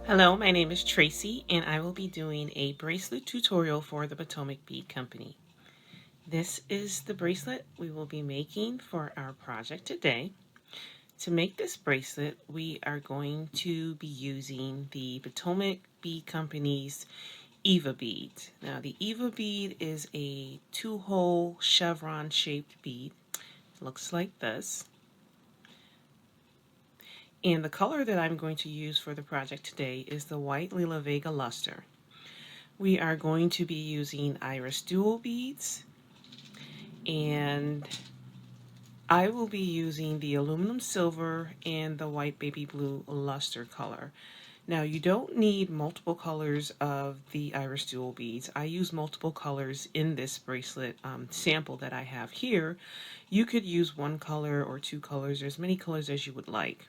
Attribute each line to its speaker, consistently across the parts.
Speaker 1: Hello, my name is Tracy and I will be doing a bracelet tutorial for the Potomac Bead Company. This is the bracelet we will be making for our project today. To make this bracelet, we are going to be using the Potomac Bead Company's EVA Bead. Now the EVA Bead is a 2-hole chevron shaped bead. It looks like this. And the color that I'm going to use for the project today is the white Lila Vega luster. We are going to be using IrisDuo beads, and I will be using the aluminum silver and the white baby blue luster color. Now you don't need multiple colors of the IrisDuo beads. I use multiple colors in this bracelet sample that I have here. You could use one color or two colors, or as many colors as you would like.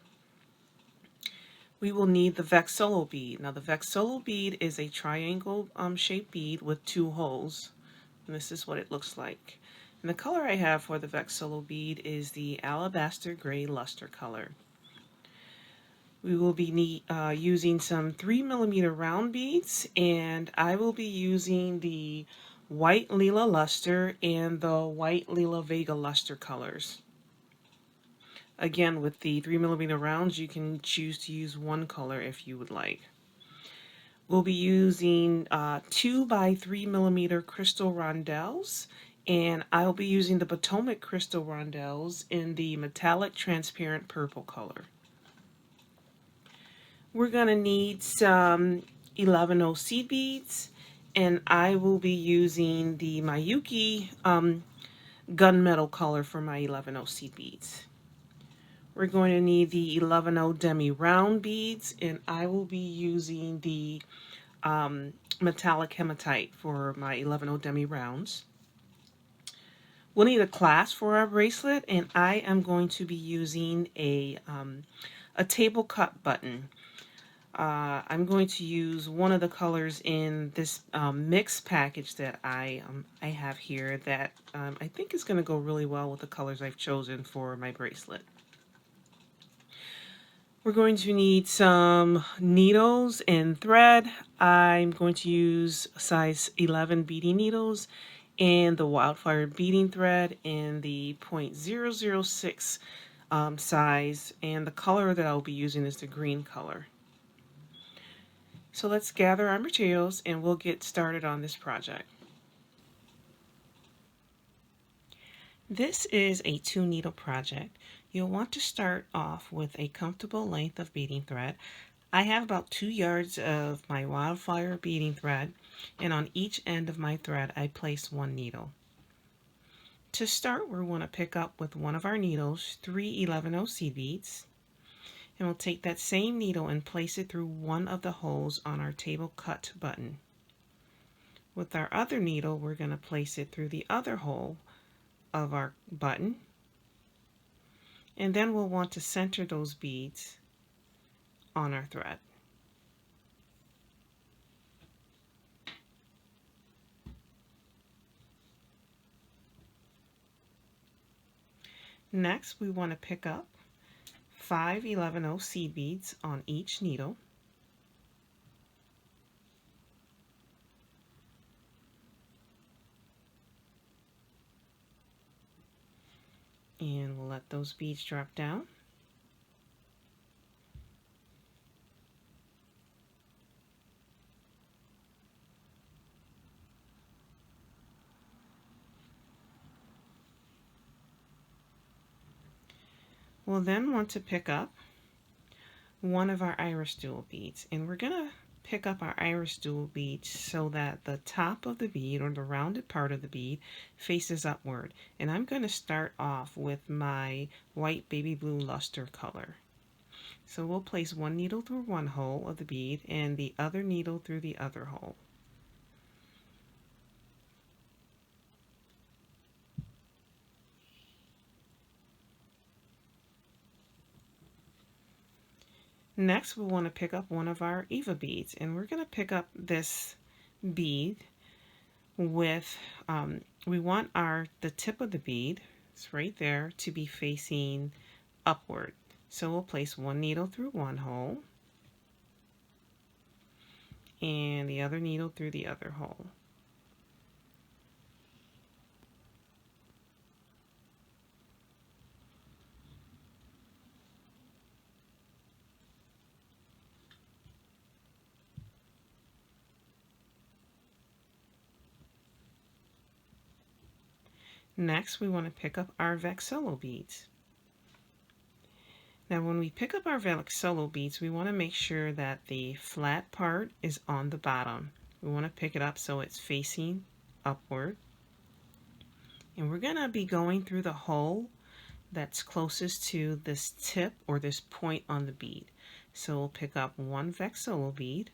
Speaker 1: We will need the Vexolo bead. Now the Vexolo bead is a triangle shaped bead with 2 holes. And this is what it looks like. And the color I have for the Vexolo bead is the alabaster gray luster color. We will be using some 3mm round beads, and I will be using the white Lila luster and the white Lila Vega luster colors. Again, with the 3mm rounds, you can choose to use one color if you would like. We'll be using 2 by 3mm crystal rondelles, and I'll be using the Potomac crystal rondelles in the metallic transparent purple color. We're going to need some 11O seed beads, and I will be using the Miyuki gunmetal color for my 11O seed beads. We're going to need the 11O demi round beads, and I will be using the metallic hematite for my 11O demi rounds. We'll need a clasp for our bracelet, and I am going to be using a table cut button. I'm going to use one of the colors in this mix package that I have here that I think is going to go really well with the colors I've chosen for my bracelet. We're going to need some needles and thread. I'm going to use size 11 beading needles and the Wildfire beading thread in the 0.006 size, and the color that I'll be using is the green color. So let's gather our materials and we'll get started on this project. This is a 2-needle project. You'll want to start off with a comfortable length of beading thread. I have about 2 yards of my Wildfire beading thread, and on each end of my thread I place 1 needle. To start, we're going to pick up with one of our needles 3 11O seed beads, and we'll take that same needle and place it through one of the holes on our table cut button. With our other needle, we're going to place it through the other hole of our button, and then we'll want to center those beads on our thread. Next, we want to pick up 5 11O seed beads on each needle. And we'll let those beads drop down. We'll then want to pick up one of our IrisDuo beads, and we're going to pick up our IrisDuo bead so that the top of the bead, or the rounded part of the bead, faces upward. And I'm going to start off with my white baby blue luster color. So we'll place 1 needle through one hole of the bead and the other needle through the other hole. Next, we'll want to pick up one of our EVA beads, and we're going to pick up this bead with, we want the tip of the bead, it's right there, to be facing upward. So we'll place 1 needle through one hole, and the other needle through the other hole. Next, we want to pick up our Vexolo beads. Now, when we pick up our Vexolo beads, we want to make sure that the flat part is on the bottom. We want to pick it up so it's facing upward. And we're going to be going through the hole that's closest to this tip or this point on the bead. So we'll pick up one Vexolo bead,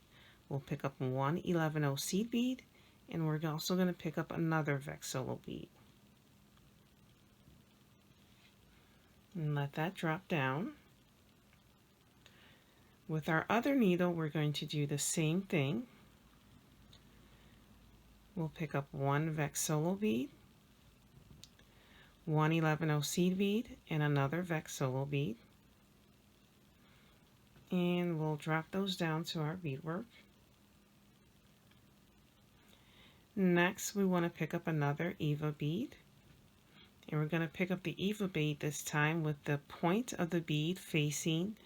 Speaker 1: we'll pick up one 11/0 seed bead, and we're also going to pick up another Vexolo bead. And let that drop down. With our other needle, we're going to do the same thing. We'll pick up one Vexolo bead, one 11/0 seed bead, and another Vexolo bead. And we'll drop those down to our beadwork. Next, we want to pick up another EVA bead. And we're going to pick up the EVA bead this time with the point of the bead facing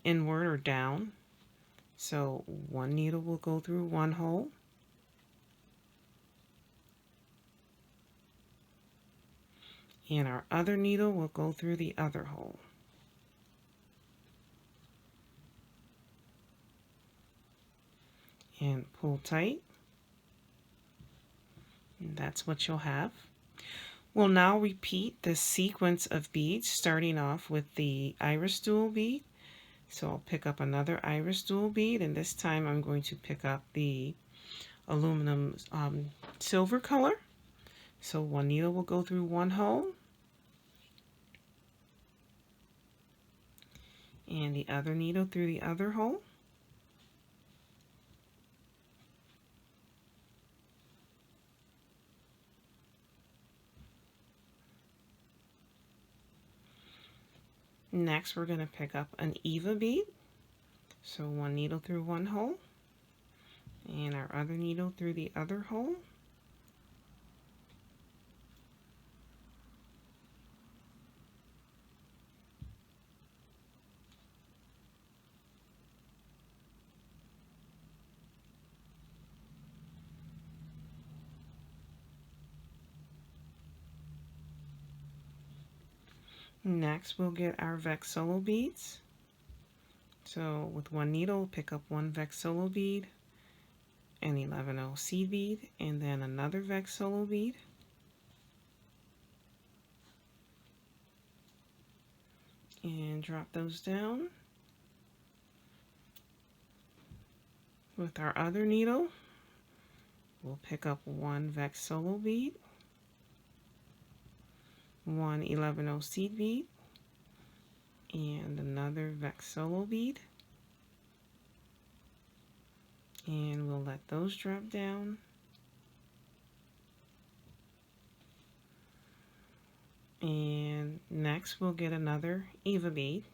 Speaker 1: inward or down. So one needle will go through one hole. And our other needle will go through the other hole. And pull tight. And that's what you'll have. We'll now repeat this sequence of beads, starting off with the IrisDuo bead. So I'll pick up another IrisDuo bead, and this time I'm going to pick up the aluminum silver color. So one needle will go through one hole, and the other needle through the other hole. Next, we're going to pick up an EVA bead. So one needle through one hole, and our other needle through the other hole. Next, we'll get our Vexolo beads. So with one needle, pick up one Vexolo bead, an 11/0 seed bead, and then another Vexolo bead. And drop those down. With our other needle, we'll pick up one Vexolo bead, one 11/0 seed bead, and another Vexolo bead. And we'll let those drop down. And next we'll get another EVA bead.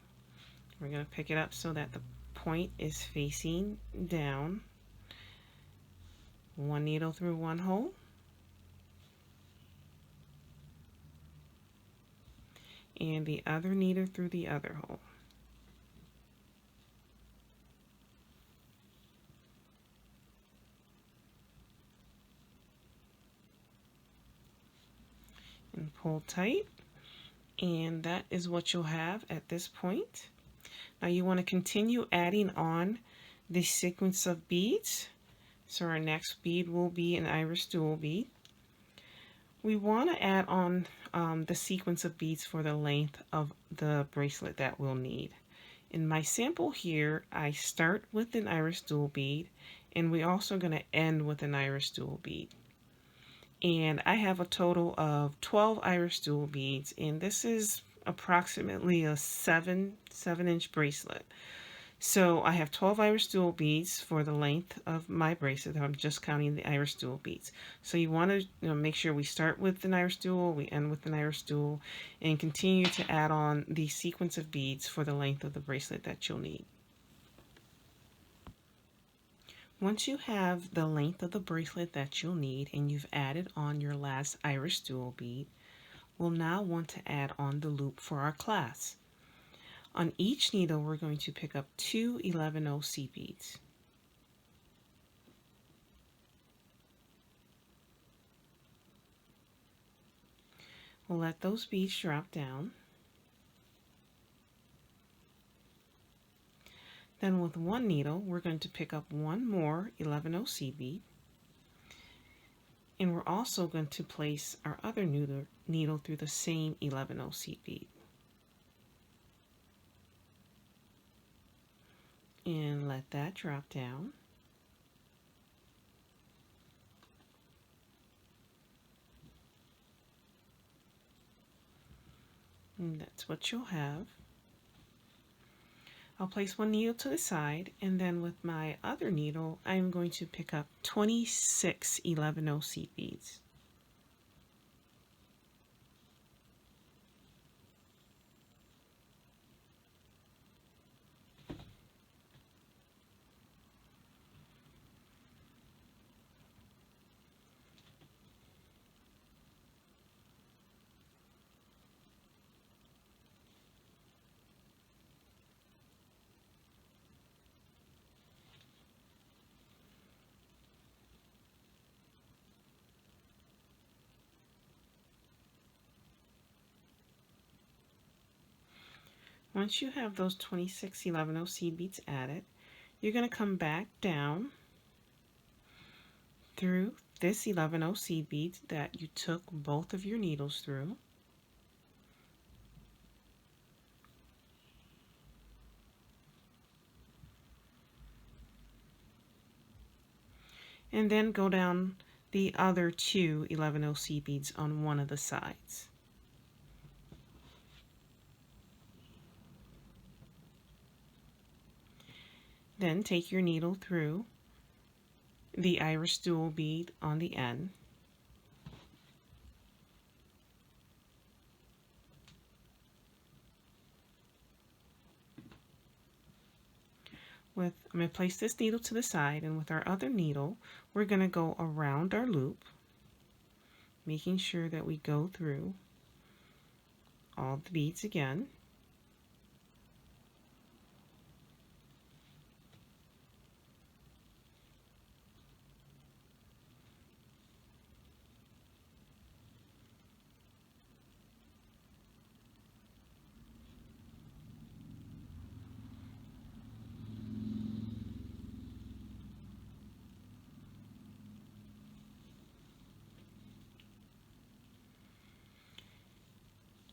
Speaker 1: We're going to pick it up so that the point is facing down. One needle through one hole. And the other needle through the other hole. And pull tight. And that is what you'll have at this point. Now you want to continue adding on the sequence of beads. So our next bead will be an IrisDuo bead. We want to add on the sequence of beads for the length of the bracelet that we'll need. In my sample here, I start with an IrisDuo bead, and we're also going to end with an IrisDuo bead. And I have a total of 12 IrisDuo beads, and this is approximately a 7-inch bracelet. So I have 12 IrisDuo beads for the length of my bracelet. I'm just counting the IrisDuo beads. So you want to make sure we start with an IrisDuo, we end with an IrisDuo, and continue to add on the sequence of beads for the length of the bracelet that you'll need. Once you have the length of the bracelet that you'll need and you've added on your last IrisDuo bead, we'll now want to add on the loop for our clasp. On each needle, we're going to pick up two 11/0 seed beads. We'll let those beads drop down. Then with one needle, we're going to pick up one more 11/0 seed bead. And we're also going to place our other needle through the same 11/0 seed bead. And let that drop down. And that's what you'll have. I'll place one needle to the side, and then with my other needle, I'm going to pick up 26 11/0 seed beads. Once you have those 26 11/0 seed beads added, you're going to come back down through this 11/0 seed bead that you took both of your needles through. And then go down the other two 11/0 seed beads on one of the sides. Then take your needle through the IrisDuo bead on the end. I'm going to place this needle to the side, and with our other needle, we're going to go around our loop, making sure that we go through all the beads again.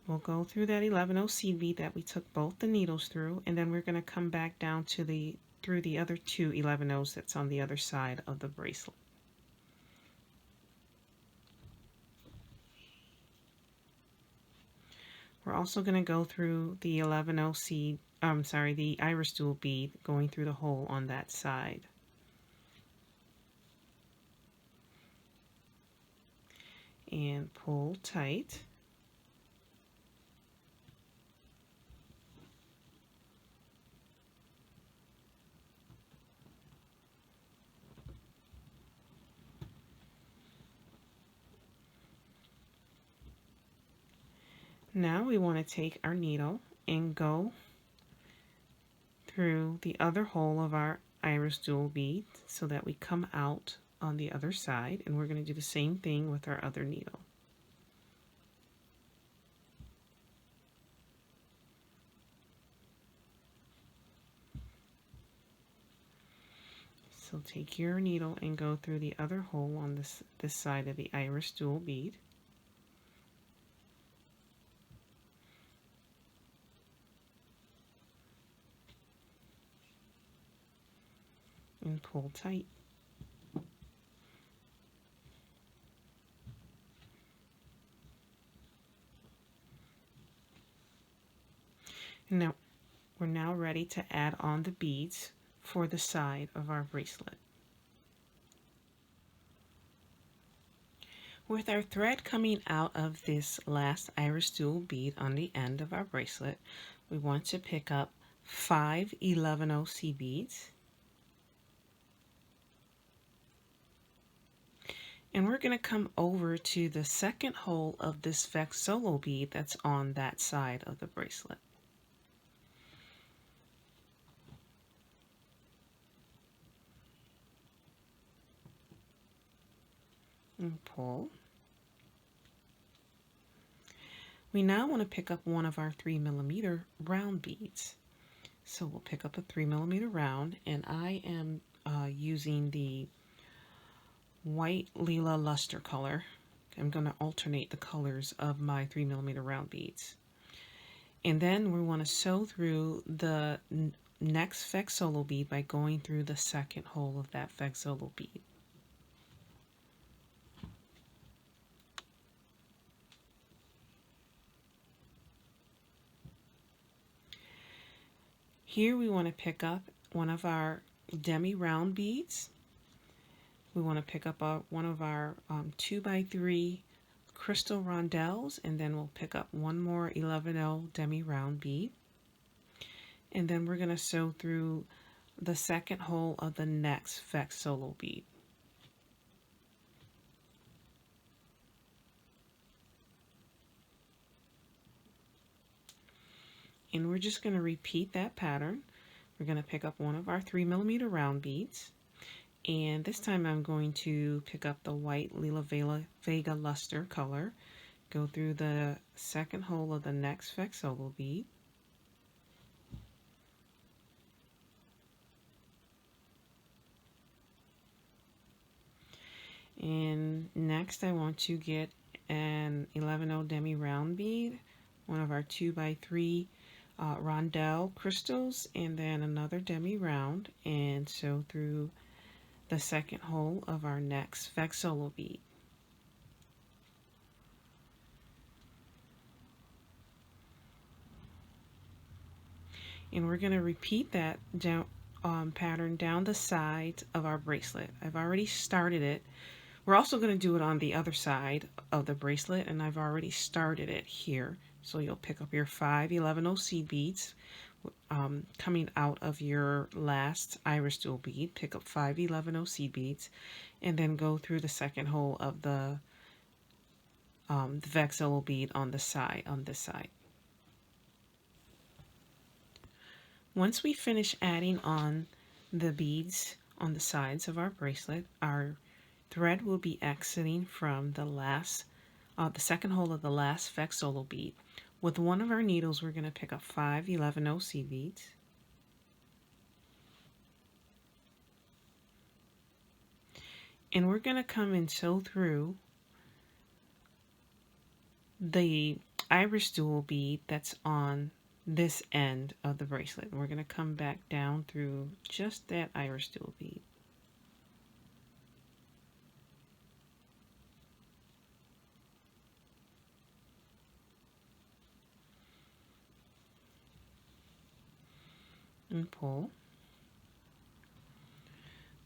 Speaker 1: We'll go through that 11/0 seed bead that we took both the needles through, and then we're going to come back down to through the other two 11/0s that's on the other side of the bracelet. We're also going to go through the 11/0 seed, the IrisDuo bead going through the hole on that side. And pull tight. Now we want to take our needle and go through the other hole of our IrisDuo bead so that we come out on the other side, and we're going to do the same thing with our other needle. So take your needle and go through the other hole on this side of the IrisDuo bead. And pull tight. And now we're now ready to add on the beads for the side of our bracelet. With our thread coming out of this last IrisDuo bead on the end of our bracelet, we want to pick up 5 11/0 seed beads. And we're going to come over to the second hole of this Vexolo bead that's on that side of the bracelet. And pull. We now want to pick up one of our 3mm round beads. So we'll pick up a 3mm round, and I am using the white lila luster color. I'm going to alternate the colors of my 3mm round beads. And then we want to sew through the next Vexolo bead by going through the second hole of that Vexolo bead. Here we want to pick up one of our demi round beads. We want to pick up one of our 2x3 crystal rondelles, and then we'll pick up one more 11L demi round bead. And then we're going to sew through the second hole of the next Vexolo bead. And we're just going to repeat that pattern. We're going to pick up one of our 3mm round beads, and this time I'm going to pick up the white Lila Vega luster color, go through the second hole of the next Vexolo bead, and next I want to get an 11O demi round bead, one of our 2x3 rondelle crystals, and then another demi round, and sew through the second hole of our next Vexolo bead. And we're going to repeat that pattern down the sides of our bracelet. I've already started it. We're also going to do it on the other side of the bracelet, and I've already started it here. So you'll pick up your 5 11O seed beads coming out of your last IrisDuo bead. Pick up 5 11O seed beads, and then go through the second hole of the Vexolo bead on the side, on this side. Once we finish adding on the beads on the sides of our bracelet, our thread will be exiting from the second hole of the last Vexolo bead. With one of our needles, we're going to pick up 5 11O seed beads. And we're going to come and sew through the IrisDuo bead that's on this end of the bracelet. We're going to come back down through just that IrisDuo bead. And pull.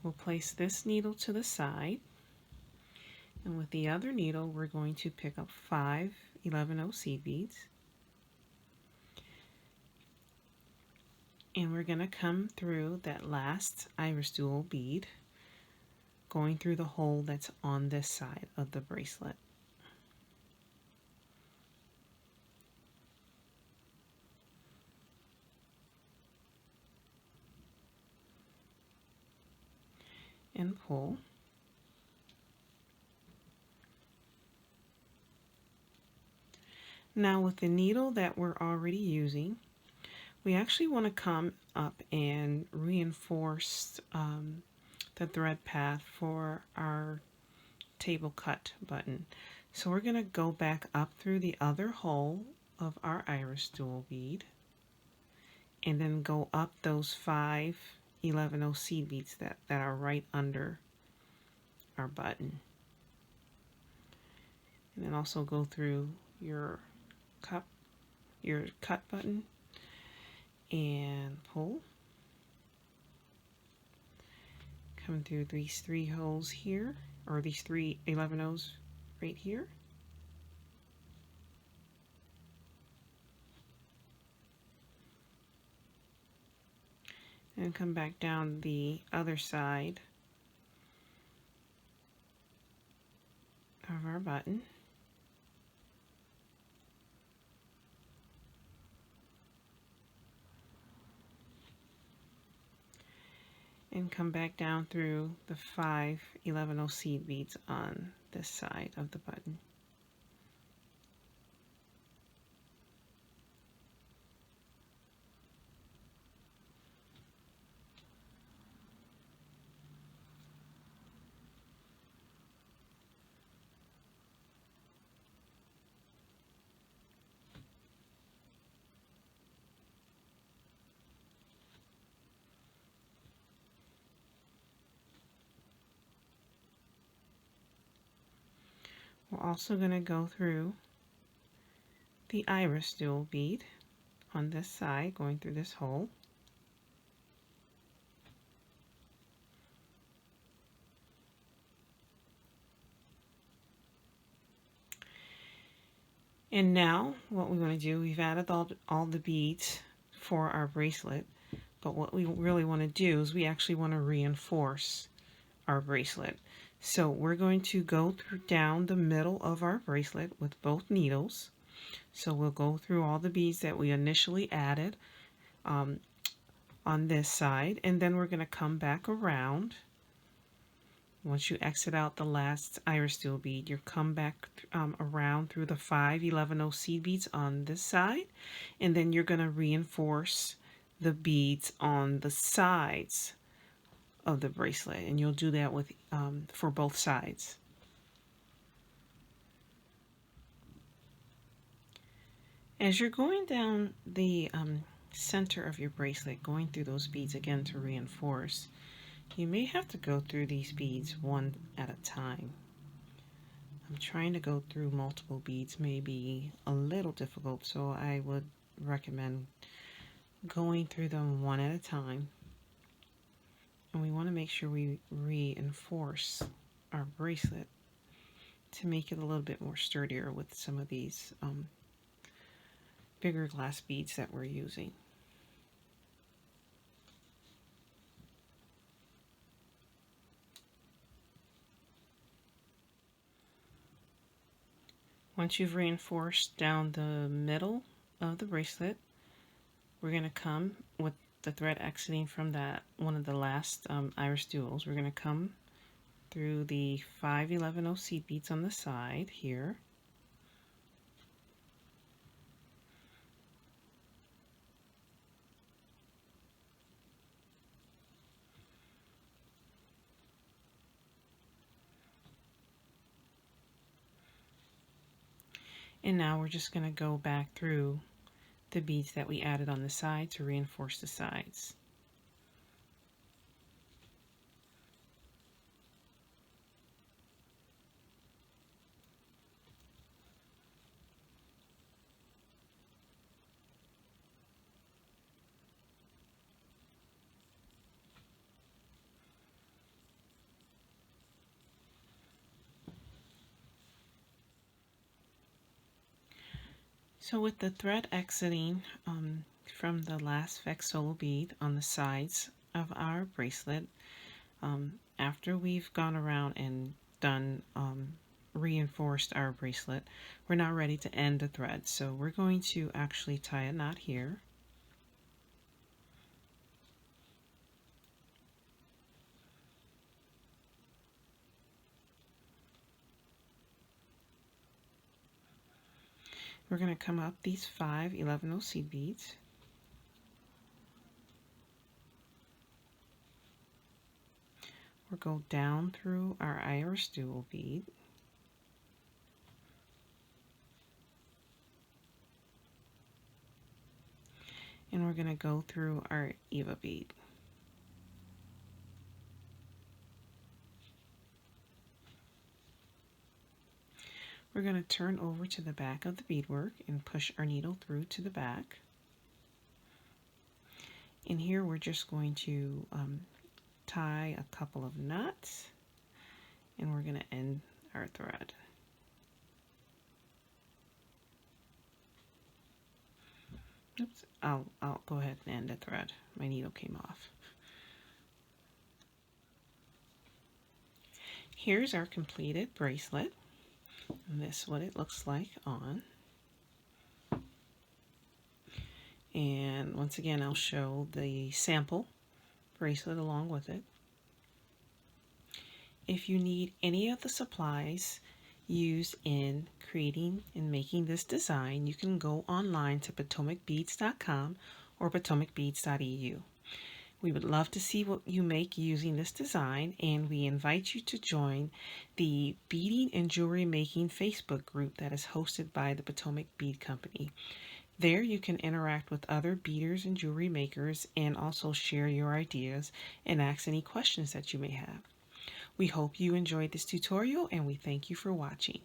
Speaker 1: We'll place this needle to the side, and with the other needle we're going to pick up 5 11O seed beads, and we're going to come through that last IrisDuo bead, going through the hole that's on this side of the bracelet. And pull. Now with the needle that we're already using, we actually want to come up and reinforce the thread path for our table cut button. So we're going to go back up through the other hole of our IrisDuo bead, and then go up those 5 11O seed beads that are right under our button. And then also go through your cut button and pull. Come through these 3 holes here, or these 3 11Os right here. And come back down the other side of our button. And come back down through the 5 11/0 seed beads on this side of the button. We're also going to go through the IrisDuo bead on this side, going through this hole. And now what we want to do, we've added all the beads for our bracelet, but what we really want to do is we actually want to reinforce our bracelet. So we're going to go down the middle of our bracelet with both needles. So we'll go through all the beads that we initially added on this side, and then we're going to come back around. Once you exit out the last IrisDuo bead, you come back around through the 5 11/0 seed beads on this side, and then you're going to reinforce the beads on the sides of the bracelet, and you'll do that with for both sides. As you're going down the center of your bracelet, going through those beads again to reinforce, you may have to go through these beads one at a time. I'm trying to go through multiple beads may be a little difficult, so I would recommend going through them one at a time. And we want to make sure we reinforce our bracelet to make it a little bit more sturdier with some of these bigger glass beads that we're using. Once you've reinforced down the middle of the bracelet, we're going to come with the thread exiting from that one of the last IrisDuos. We're going to come through the 5 11/0 seed beads on the side here. And now we're just going to go back through the beads that we added on the side to reinforce the sides. So with the thread exiting from the last Vexolo bead on the sides of our bracelet, after we've gone around and done reinforced our bracelet, we're now ready to end the thread. So we're going to actually tie a knot here. We're going to come up these 5 11/0 seed beads. We'll go down through our IrisDuo bead. And we're going to go through our EVA bead. We're going to turn over to the back of the beadwork and push our needle through to the back. And here we're just going to tie a couple of knots, and we're going to end our thread. Oops, I'll go ahead and end the thread. My needle came off. Here's our completed bracelet. And this is what it looks like on. And once again, I'll show the sample bracelet along with it. If you need any of the supplies used in creating and making this design, you can go online to PotomacBeads.com or PotomacBeads.eu. We would love to see what you make using this design, and we invite you to join the Beading and Jewelry Making Facebook group that is hosted by the Potomac Bead Company. There you can interact with other beaders and jewelry makers and also share your ideas and ask any questions that you may have. We hope you enjoyed this tutorial and we thank you for watching.